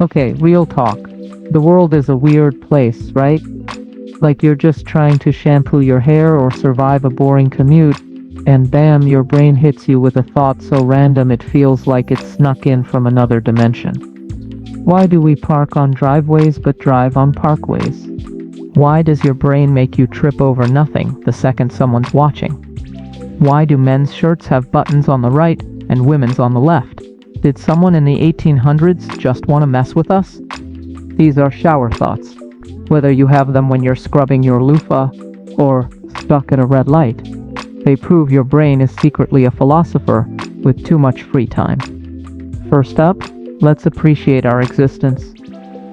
Okay, real talk. The world is a weird place, right? Like you're just trying to shampoo your hair or survive a boring commute, and bam, your brain hits you with a thought so random it feels like it snuck in from another dimension. Why do we park on driveways but drive on parkways? Why does your brain make you trip over nothing the second someone's watching? Why do men's shirts have buttons on the right and women's on the left? Did someone in the 1800s just want to mess with us? These are shower thoughts. Whether you have them when you're scrubbing your loofah or stuck at a red light, they prove your brain is secretly a philosopher with too much free time. First up, let's appreciate our existence.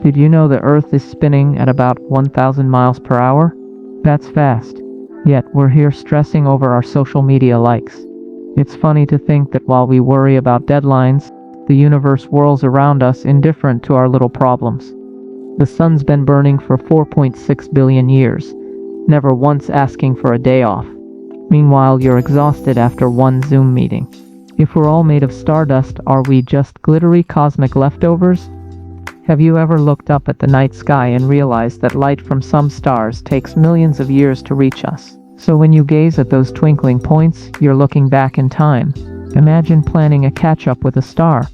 Did you know the Earth is spinning at about 1,000 miles per hour? That's fast. Yet we're here stressing over our social media likes. It's funny to think that while we worry about deadlines, the universe whirls around us indifferent to our little problems. The sun's been burning for 4.6 billion years, never once asking for a day off. Meanwhile, you're exhausted after one Zoom meeting. If we're all made of stardust, are we just glittery cosmic leftovers? Have you ever looked up at the night sky and realized that light from some stars takes millions of years to reach us? So when you gaze at those twinkling points, you're looking back in time. Imagine planning a catch-up with a star.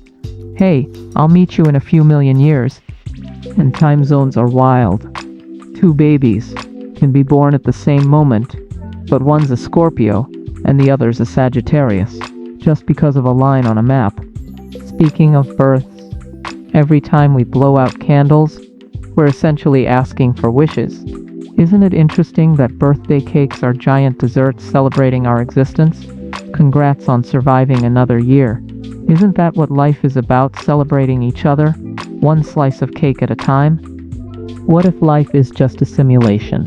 Hey, I'll meet you in a few million years. And time zones are wild. Two babies can be born at the same moment, but one's a Scorpio and the other's a Sagittarius, just because of a line on a map. Speaking of births, every time we blow out candles, we're essentially asking for wishes. Isn't it interesting that birthday cakes are giant desserts celebrating our existence? Congrats on surviving another year. Isn't that what life is about, celebrating each other, one slice of cake at a time? What if life is just a simulation?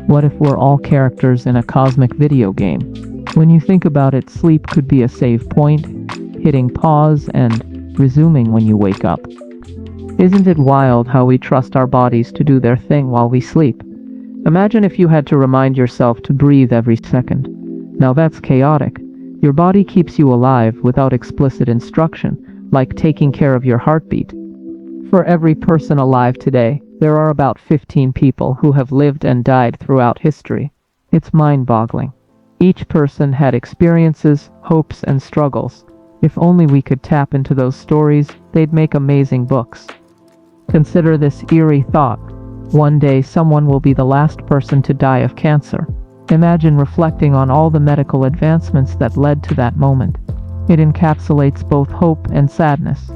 What if we're all characters in a cosmic video game? When you think about it, sleep could be a save point, hitting pause and resuming when you wake up. Isn't it wild how we trust our bodies to do their thing while we sleep? Imagine if you had to remind yourself to breathe every second. Now that's chaotic. Your body keeps you alive without explicit instruction, like taking care of your heartbeat. For every person alive today, there are about 15 people who have lived and died throughout history. It's mind-boggling. Each person had experiences, hopes, and struggles. If only we could tap into those stories, they'd make amazing books. Consider this eerie thought. One day someone will be the last person to die of cancer. Imagine reflecting on all the medical advancements that led to that moment. It encapsulates both hope and sadness.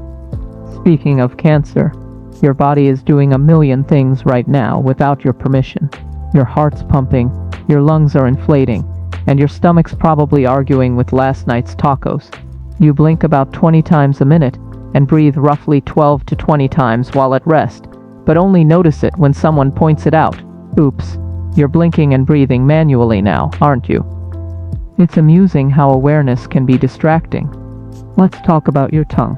Speaking of cancer, your body is doing a million things right now without your permission. Your heart's pumping, your lungs are inflating, and your stomach's probably arguing with last night's tacos. You blink about 20 times a minute and breathe roughly 12 to 20 times while at rest, but only notice it when someone points it out. Oops, you're blinking and breathing manually now, aren't you? It's amusing how awareness can be distracting. Let's talk about your tongue.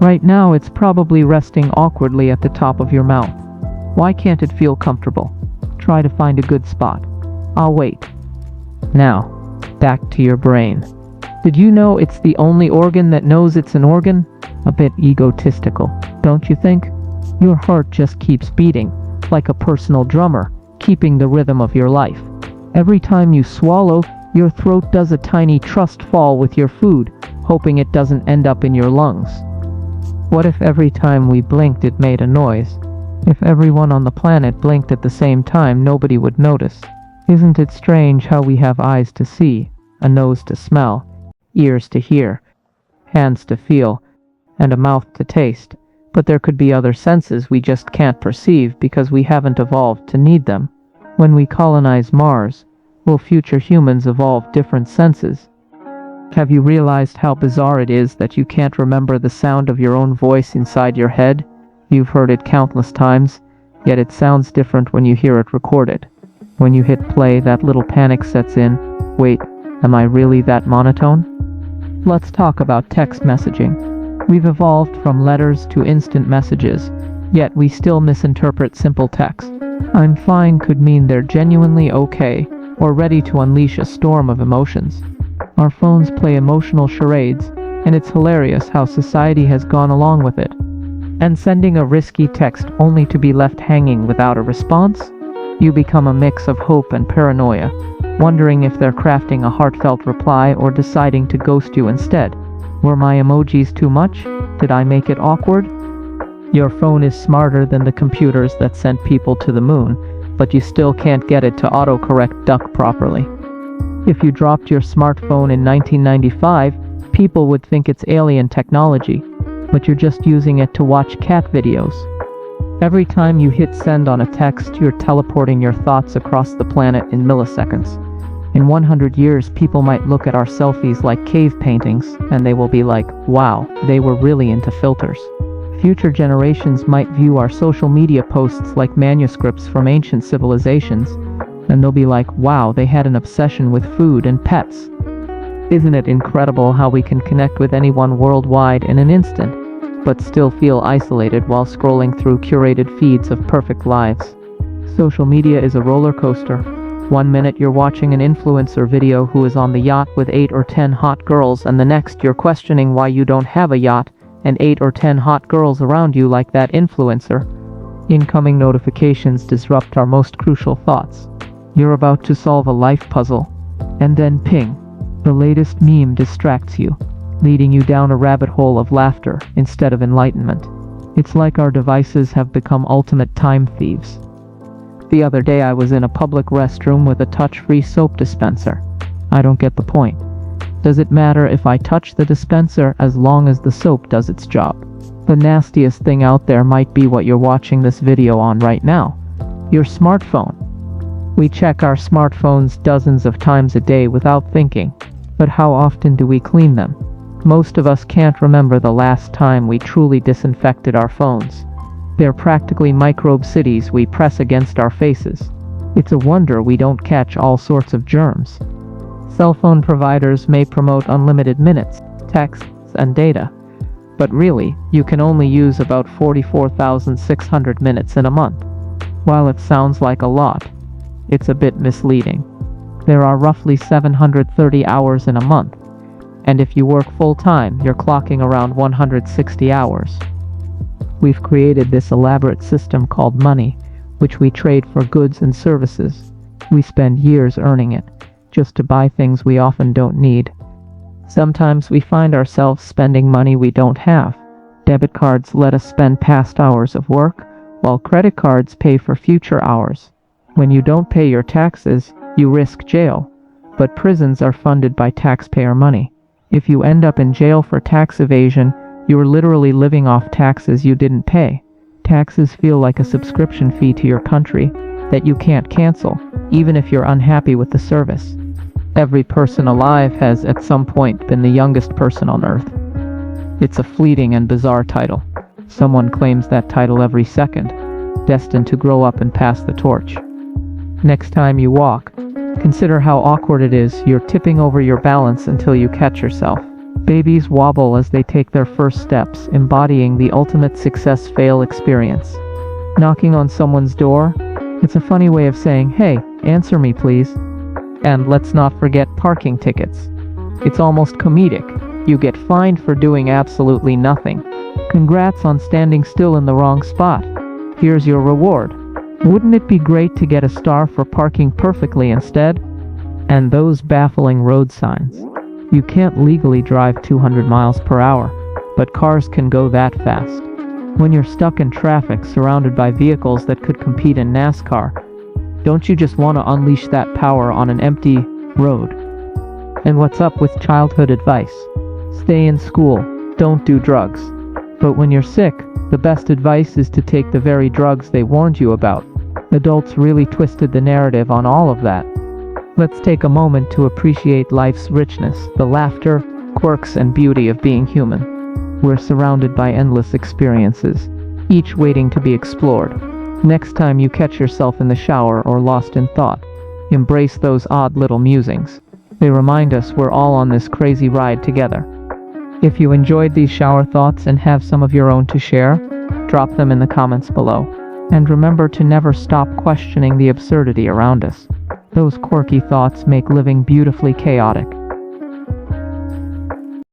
Right now it's probably resting awkwardly at the top of your mouth. Why can't it feel comfortable? Try to find a good spot. I'll wait. Now, back to your brain. Did you know it's the only organ that knows it's an organ? A bit egotistical, don't you think? Your heart just keeps beating, like a personal drummer, keeping the rhythm of your life. Every time you swallow, your throat does a tiny trust fall with your food, hoping it doesn't end up in your lungs. What if every time we blinked it made a noise? If everyone on the planet blinked at the same time, nobody would notice. Isn't it strange how we have eyes to see, a nose to smell, ears to hear, hands to feel, and a mouth to taste? But there could be other senses we just can't perceive because we haven't evolved to need them. When we colonize Mars, will future humans evolve different senses? Have you realized how bizarre it is that you can't remember the sound of your own voice inside your head? You've heard it countless times, yet it sounds different when you hear it recorded. When you hit play, that little panic sets in. Wait, am I really that monotone? Let's talk about text messaging. We've evolved from letters to instant messages, yet we still misinterpret simple text. I'm fine could mean they're genuinely okay, or ready to unleash a storm of emotions. Our phones play emotional charades, and it's hilarious how society has gone along with it. and sending a risky text only to be left hanging without a response? You become a mix of hope and paranoia, wondering if they're crafting a heartfelt reply or deciding to ghost you instead. Were my emojis too much? Did I make it awkward? Your phone is smarter than the computers that sent people to the moon, but you still can't get it to autocorrect duck properly. If you dropped your smartphone in 1995, people would think it's alien technology, but you're just using it to watch cat videos. Every time you hit send on a text, you're teleporting your thoughts across the planet in milliseconds. In 100 years, people might look at our selfies like cave paintings, and they will be like, wow, they were really into filters. Future generations might view our social media posts like manuscripts from ancient civilizations, and they'll be like, wow, they had an obsession with food and pets. Isn't it incredible how we can connect with anyone worldwide in an instant, but still feel isolated while scrolling through curated feeds of perfect lives? Social media is a roller coaster. One minute you're watching an influencer video who is on the yacht with 8 or 10 hot girls, and the next you're questioning why you don't have a yacht and 8 or 10 hot girls around you like that influencer. Incoming notifications disrupt our most crucial thoughts. You're about to solve a life puzzle, and then ping. The latest meme distracts you, leading you down a rabbit hole of laughter instead of enlightenment. It's like our devices have become ultimate time thieves. The other day I was in a public restroom with a touch-free soap dispenser. I don't get the point. Does it matter if I touch the dispenser as long as the soap does its job? The nastiest thing out there might be what you're watching this video on right now. Your smartphone. We check our smartphones dozens of times a day without thinking, but how often do we clean them? Most of us can't remember the last time we truly disinfected our phones. They're practically microbe cities we press against our faces. It's a wonder we don't catch all sorts of germs. Cell phone providers may promote unlimited minutes, texts, and data, but really, you can only use about 44,600 minutes in a month. While it sounds like a lot, it's a bit misleading. There are roughly 730 hours in a month, and if you work full-time, you're clocking around 160 hours. We've created this elaborate system called money, which we trade for goods and services. We spend years earning it, just to buy things we often don't need. Sometimes we find ourselves spending money we don't have. Debit cards let us spend past hours of work, while credit cards pay for future hours. When you don't pay your taxes, you risk jail, but prisons are funded by taxpayer money. If you end up in jail for tax evasion, you're literally living off taxes you didn't pay. Taxes feel like a subscription fee to your country that you can't cancel, even if you're unhappy with the service. Every person alive has at some point been the youngest person on Earth. It's a fleeting and bizarre title. Someone claims that title every second, destined to grow up and pass the torch. Next time you walk, consider how awkward it is you're tipping over your balance until you catch yourself. Babies wobble as they take their first steps, embodying the ultimate success-fail experience. Knocking on someone's door? It's a funny way of saying, hey, answer me please. And let's not forget parking tickets. It's almost comedic. You get fined for doing absolutely nothing. Congrats on standing still in the wrong spot. Here's your reward. Wouldn't it be great to get a star for parking perfectly instead? And those baffling road signs. You can't legally drive 200 miles per hour, but cars can go that fast. When you're stuck in traffic surrounded by vehicles that could compete in NASCAR, don't you just want to unleash that power on an empty road? And what's up with childhood advice? Stay in school, don't do drugs. But when you're sick, the best advice is to take the very drugs they warned you about. Adults really twisted the narrative on all of that. Let's take a moment to appreciate life's richness, the laughter, quirks, and beauty of being human. We're surrounded by endless experiences, each waiting to be explored. Next time you catch yourself in the shower or lost in thought, embrace those odd little musings. They remind us we're all on this crazy ride together. If you enjoyed these shower thoughts and have some of your own to share, drop them in the comments below. And remember to never stop questioning the absurdity around us. Those quirky thoughts make living beautifully chaotic.